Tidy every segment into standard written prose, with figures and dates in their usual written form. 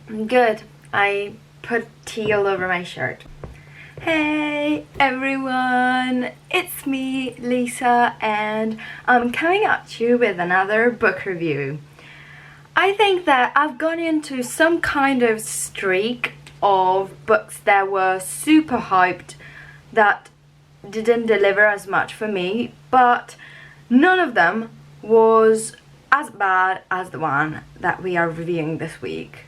Good. I put tea all over my shirt. Hey everyone, it's me, Lisa, and I'm coming at you with another book review. I think that I've gone into some kind of streak of books that were super hyped that didn't deliver as much for me, but none of them was as bad as the one that we are reviewing this week.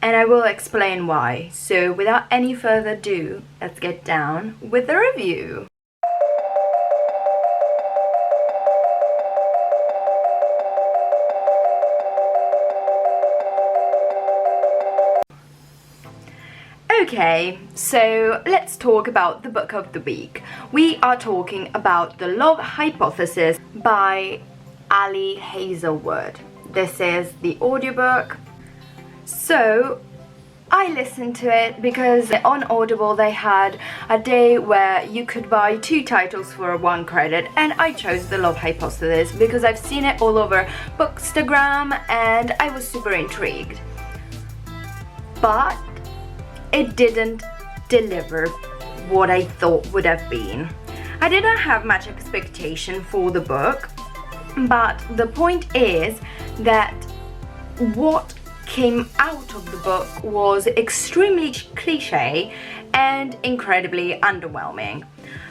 And I will explain why. So without any further ado, let's get down with the review. Okay, so let's talk about the book of the week. We are talking about The Love Hypothesis by Ali Hazelwood. This is the audiobook. So I listened to it because on Audible they had a day where you could buy 2 titles for 1 credit, and I chose The Love Hypothesis because I've seen it all over Bookstagram and I was super intrigued. But it didn't deliver what I thought would have been. I didn't have much expectation for the book, but the point is that what came out of the book was extremely cliche and incredibly underwhelming.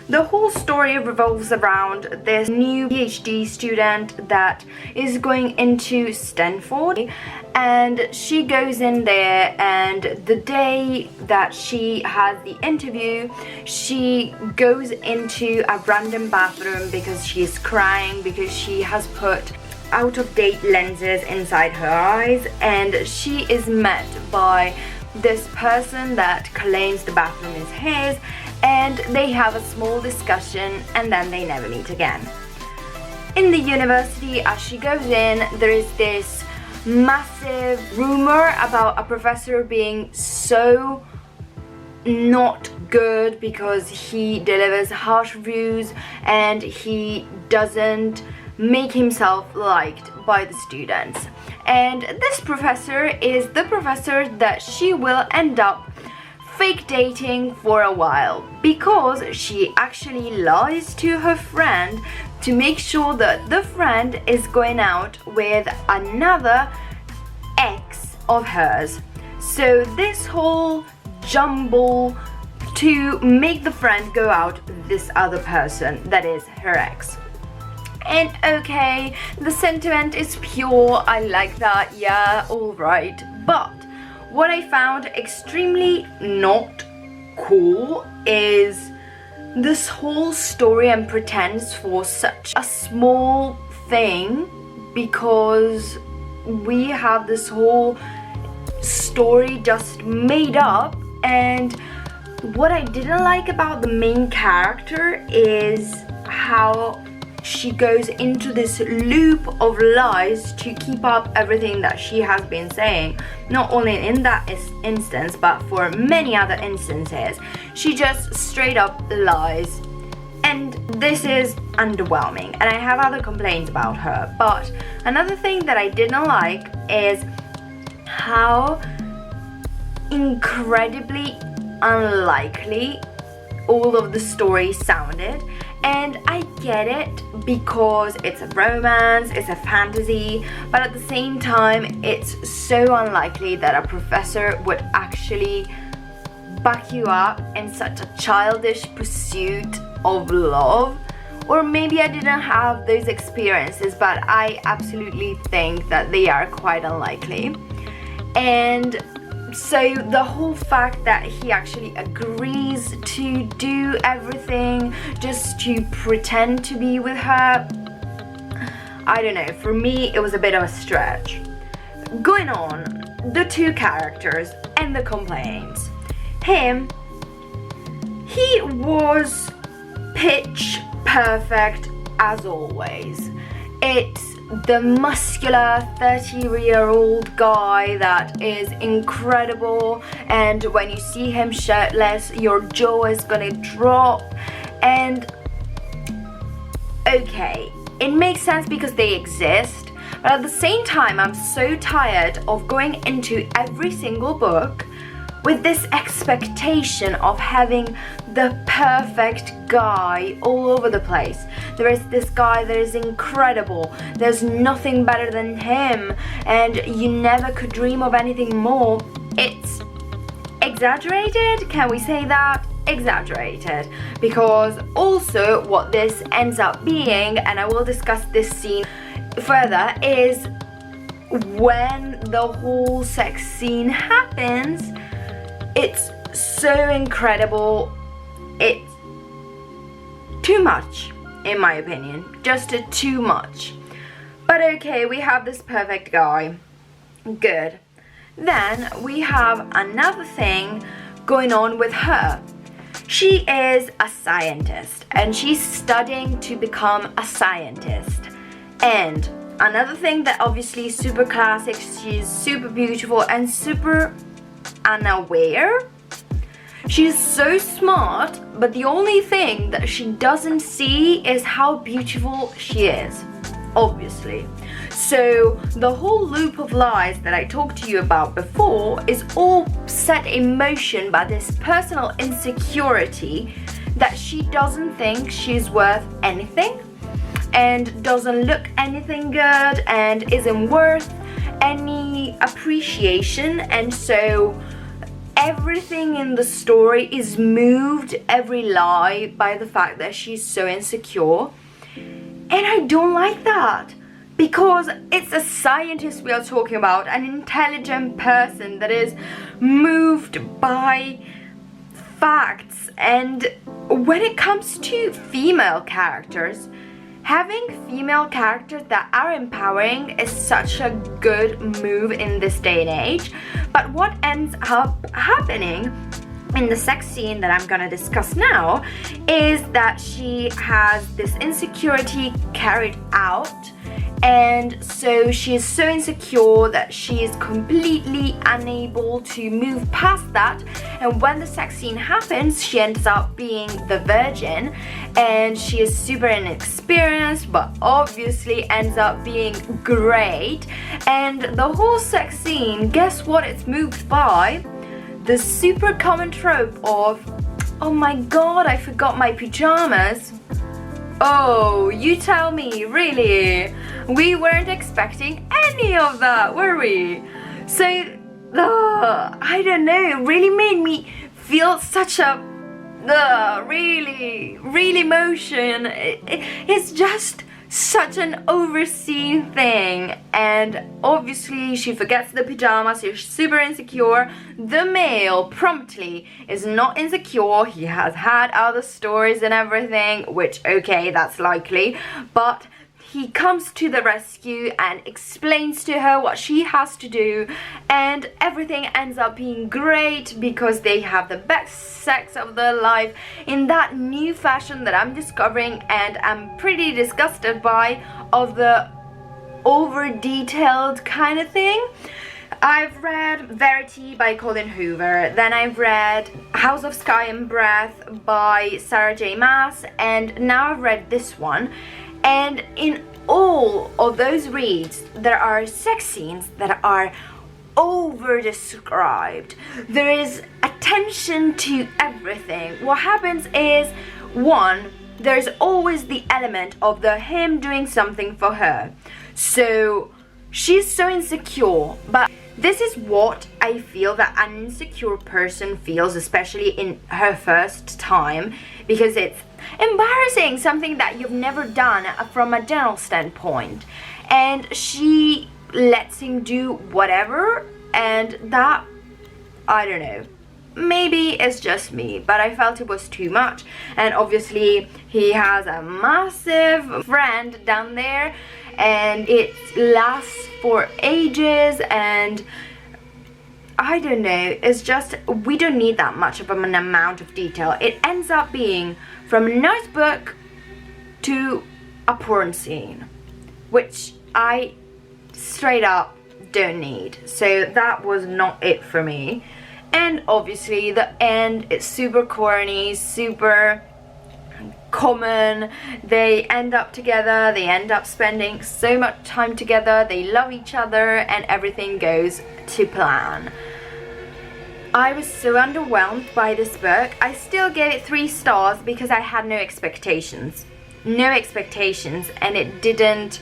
The whole story revolves around this new PhD student that is going into Stanford, and she goes in there, and the day that she has the interview, she goes into a random bathroom because she's crying because she has put out-of-date lenses inside her eyes, and she is met by this person that claims the bathroom is his, and they have a small discussion and then they never meet again. In the university, as she goes in, there is this massive rumor about a professor being so not good because he delivers harsh reviews and he doesn't make himself liked by the students. And this professor is the professor that she will end up fake dating for a while, because she actually lies to her friend to make sure that the friend is going out with another ex of hers. So this whole jumble to make the friend go out with this other person that is her ex. And okay, the sentiment is pure, I like that, yeah, alright. But what I found extremely not cool is this whole story and pretense for such a small thing, because we have this whole story just made up. And what I didn't like about the main character is how she goes into this loop of lies to keep up everything that she has been saying. Not only in that instance, but for many other instances. She just straight up lies. And this is underwhelming. And I have other complaints about her. But another thing that I didn't like is how incredibly unlikely all of the story sounded. And I get it because it's a romance, it's a fantasy, but at the same time it's so unlikely that a professor would actually back you up in such a childish pursuit of love. Or maybe I didn't have those experiences, but I absolutely think that they are quite unlikely. And so the whole fact that he actually agrees to do everything just to pretend to be with her, I don't know, for me it was a bit of a stretch. Going on, the 2 characters and the complaints. Him, he was pitch perfect as always. It's the muscular 30-year-old guy that is incredible, and when you see him shirtless your jaw is gonna drop. And okay, it makes sense because they exist, But at the same time, I'm so tired of going into every single book with this expectation of having the perfect guy all over the place. There is this guy that is incredible, there's nothing better than him, and you never could dream of anything more. It's exaggerated, can we say that? Exaggerated. Because also what this ends up being, and I will discuss this scene further, is when the whole sex scene happens, it's so incredible. It's too much, in my opinion. Just too much. But okay, we have this perfect guy. Good. Then we have another thing going on with her. She is a scientist and she's studying to become a scientist. And another thing that obviously is super classic, she's super beautiful and super unaware. She's so smart, but the only thing that she doesn't see is how beautiful she is, obviously. So the whole loop of lies that I talked to you about before is all set in motion by this personal insecurity that she doesn't think she's worth anything and doesn't look anything good and isn't worth any appreciation. And so everything in the story is moved, every lie, by the fact that she's so insecure. And I don't like that, because it's a scientist we are talking about, an intelligent person that is moved by facts. And when it comes to female characters, having female characters that are empowering is such a good move in this day and age. But what ends up happening in the sex scene that I'm gonna discuss now is that she has this insecurity carried out, and so she is so insecure that she is completely unable to move past that. And when the sex scene happens, she ends up being the virgin, and she is super inexperienced, but obviously ends up being great. And the whole sex scene, guess what it's moved by? The super common trope of, oh my god, I forgot my pajamas. Oh, you tell me, really? We weren't expecting any of that, were we? So, I don't know, it really made me feel such a really emotion. It's just such an overseen thing. And obviously she forgets the pajamas, she's super insecure. The male promptly is not insecure, he has had other stories and everything, which okay, that's likely, but he comes to the rescue and explains to her what she has to do, and everything ends up being great because they have the best sex of their life in that new fashion that I'm discovering and I'm pretty disgusted by, of the over-detailed kind of thing. I've read Verity by Colin Hoover, then I've read House of Sky and Breath by Sarah J. Maas, and now I've read this one. And in all of those reads, there are sex scenes that are over-described. There is attention to everything. What happens is, one, there's always the element of him doing something for her. So she's so insecure, but this is what I feel that an insecure person feels, especially in her first time, because it's embarrassing, something that you've never done from a general standpoint, and she lets him do whatever, and that, I don't know, maybe it's just me, but I felt it was too much. And obviously he has a massive friend down there, and it lasts for ages, and I don't know, it's just, we don't need that much of an amount of detail. It ends up being from a nice book to a porn scene, which I straight up don't need. So that was not it for me. And obviously the end is super corny, super common. They end up together, they end up spending so much time together, they love each other, and everything goes to plan. I was so underwhelmed by this book. I still gave it 3 stars because I had no expectations. No expectations, and it didn't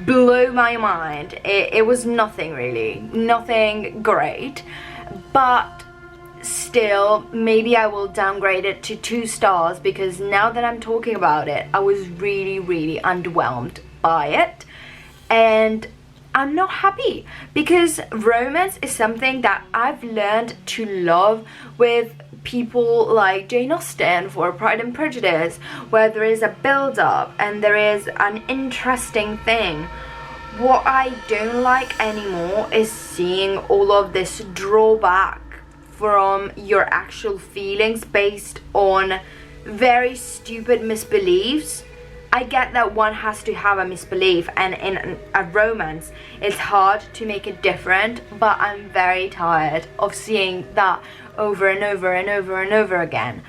blow my mind. It was nothing really, nothing great, but still maybe I will downgrade it to 2 stars because now that I'm talking about it, I was really underwhelmed by it, and I'm not happy because romance is something that I've learned to love with people like Jane Austen for Pride and Prejudice, where there is a build-up and there is an interesting thing. What I don't like anymore is seeing all of this drawback from your actual feelings based on very stupid misbeliefs. I get that one has to have a misbelief, and in a romance it's hard to make it different, but I'm very tired of seeing that over and over and over and over again.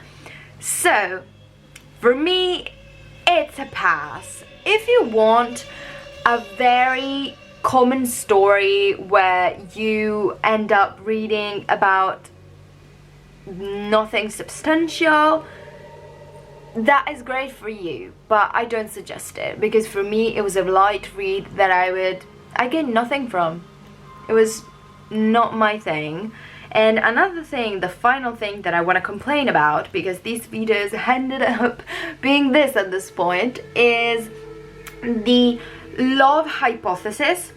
So for me, it's a pass. If you want a very common story where you end up reading about nothing substantial, that is great for you, but I don't suggest it because for me it was a light read that I get nothing from. It was not my thing. And another thing, the final thing that I want to complain about, because these videos ended up being this at this point, is the love hypothesis.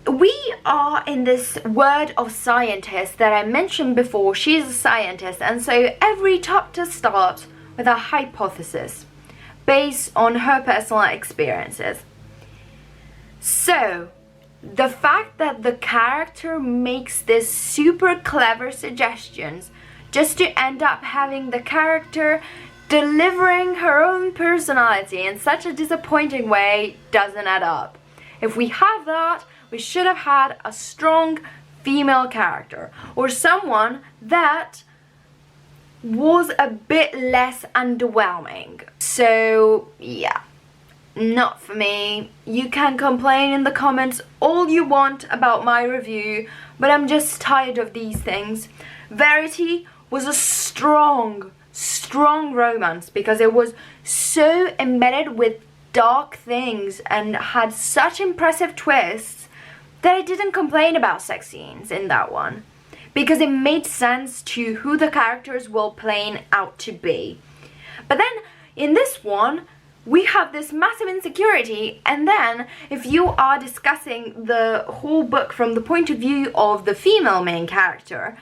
We are in this world of scientists that I mentioned before. She's a scientist, and so every chapter starts with a hypothesis based on her personal experiences. So the fact that the character makes this super clever suggestions just to end up having the character delivering her own personality in such a disappointing way doesn't add up. If we have that, we should have had a strong female character, or someone that was a bit less underwhelming. So yeah, not for me. You can complain in the comments all you want about my review, but I'm just tired of these things. Verity was a strong romance because it was so embedded with dark things and had such impressive twists that I didn't complain about sex scenes in that one, because it made sense to who the characters were playing out to be. But then in this one, we have this massive insecurity, and then if you are discussing the whole book from the point of view of the female main character,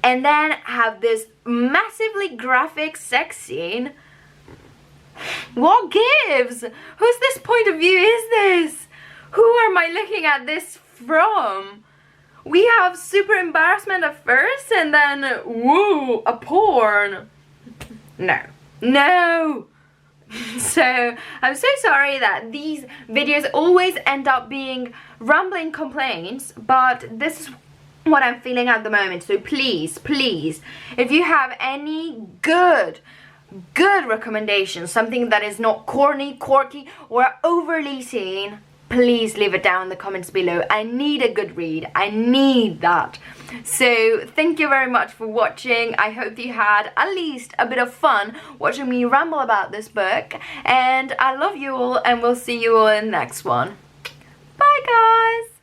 and then have this massively graphic sex scene, what gives? Whose this point of view is this? Who am I looking at this from? We have super embarrassment at first, and then woo, a porn. No. So I'm so sorry that these videos always end up being rambling complaints, but this is what I'm feeling at the moment. So please, if you have any good recommendations, something that is not corny, quirky, or overly seen, please leave it down in the comments below. I need a good read. I need that. So thank you very much for watching. I hope you had at least a bit of fun watching me ramble about this book, and I love you all, and we'll see you all in the next one. Bye guys.